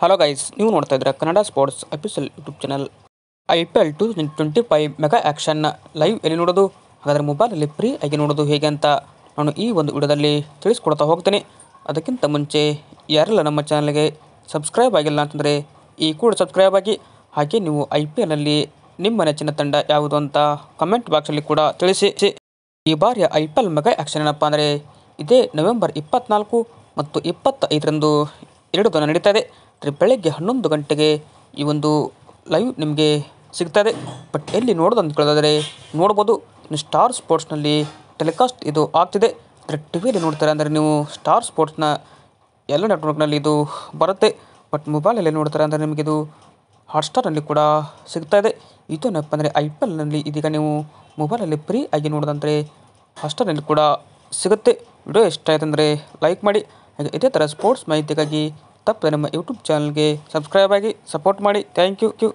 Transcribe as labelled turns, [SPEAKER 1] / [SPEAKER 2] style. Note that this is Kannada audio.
[SPEAKER 1] ಹಲೋ ಗೈಸ್, ನೀವು ನೋಡ್ತಾ ಇದ್ದೀರಾ Kannada sports official YouTube channel. IPL 2025 mega ಆ್ಯಕ್ಷನ್ನ ಲೈವ್ ಎಲ್ಲಿ ನೋಡೋದು, ಹಾಗಾದರೆ ಮೊಬೈಲಲ್ಲಿ ಫ್ರೀ ಆಗಿ ನೋಡೋದು ಹೇಗೆ ಅಂತ ನಾನು ಈ ಒಂದು ವಿಡಿಯೋದಲ್ಲಿ ತಿಳಿಸ್ಕೊಡ್ತಾ ಹೋಗ್ತೀನಿ. ಅದಕ್ಕಿಂತ ಮುಂಚೆ ಯಾರೆಲ್ಲ ನಮ್ಮ ಚಾನಲ್ಗೆ ಸಬ್ಸ್ಕ್ರೈಬ್ ಆಗಿಲ್ಲ ಅಂತಂದರೆ ಈ ಕೂಡ ಸಬ್ಸ್ಕ್ರೈಬ್ ಆಗಿ. ಹಾಗೆ ನೀವು IPLನಲ್ಲಿ ನಿಮ್ಮ ನೆಚ್ಚಿನ ತಂಡ ಯಾವುದು ಅಂತ ಕಮೆಂಟ್ ಬಾಕ್ಸಲ್ಲಿ ಕೂಡ ತಿಳಿಸಿ. ಈ ಬಾರಿಯ IPL ಮೆಗಾ ಆ್ಯಕ್ಷನ್ ಏನಪ್ಪ ಅಂದರೆ ಇದೇ ನವೆಂಬರ್ 24 ಮತ್ತು 25ರಂದು 2 ದಿನ ನಡೀತಾ ಇದೆ. ಬೆಳಗ್ಗೆ 11 ಗಂಟೆಗೆ ಈ ಒಂದು ಲೈವ್ ನಿಮಗೆ ಸಿಗ್ತದೆ. ಬಟ್ ಎಲ್ಲಿ ನೋಡೋದು ಅಂತ ಕೇಳಿದ್ರೆ ನೋಡ್ಬೋದು, ಸ್ಟಾರ್ ಸ್ಪೋರ್ಟ್ಸ್ನಲ್ಲಿ ಟೆಲಿಕಾಸ್ಟ್ ಇದು ಆಗ್ತಿದೆ. ಅಂದರೆ ಟಿವಿಯಲ್ಲಿ ನೋಡ್ತಾರೆ ಅಂದರೆ ನೀವು ಸ್ಟಾರ್ ಸ್ಪೋರ್ಟ್ಸ್ನ ಎಲ್ಲ ನೆಟ್ವರ್ಕ್ನಲ್ಲಿ ಇದು ಬರುತ್ತೆ. ಬಟ್ ಮೊಬೈಲಲ್ಲಿ ನೋಡ್ತಾರೆ ಅಂದರೆ ನಿಮಗಿದು ಹಾಟ್ಸ್ಟಾರ್ನಲ್ಲಿ ಕೂಡ ಸಿಗ್ತಾ ಇದೆ. ಇದೇನಪ್ಪ ಅಂದರೆ IPLನಲ್ಲಿ ಇದೀಗ ನೀವು ಮೊಬೈಲಲ್ಲಿ ಫ್ರೀ ಆಗಿ ನೋಡೋದಂದರೆ ಹಾಟ್ಸ್ಟಾರ್ನಲ್ಲಿ ಕೂಡ ಸಿಗುತ್ತೆ. ವಿಡಿಯೋ ಇಷ್ಟ ಆಯ್ತು ಅಂದರೆ ಲೈಕ್ ಮಾಡಿ. ಹಾಗೆ ಇದೇ ಥರ ಸ್ಪೋರ್ಟ್ಸ್ ಮಾಹಿತಿಗಾಗಿ ತಪ್ಪದೆ ನಮ್ಮ ಯೂಟ್ಯೂಬ್ ಚಾನಲ್ಗೆ ಸಬ್ಸ್ಕ್ರೈಬ್ ಆಗಿ ಸಪೋರ್ಟ್ ಮಾಡಿ. Thank you.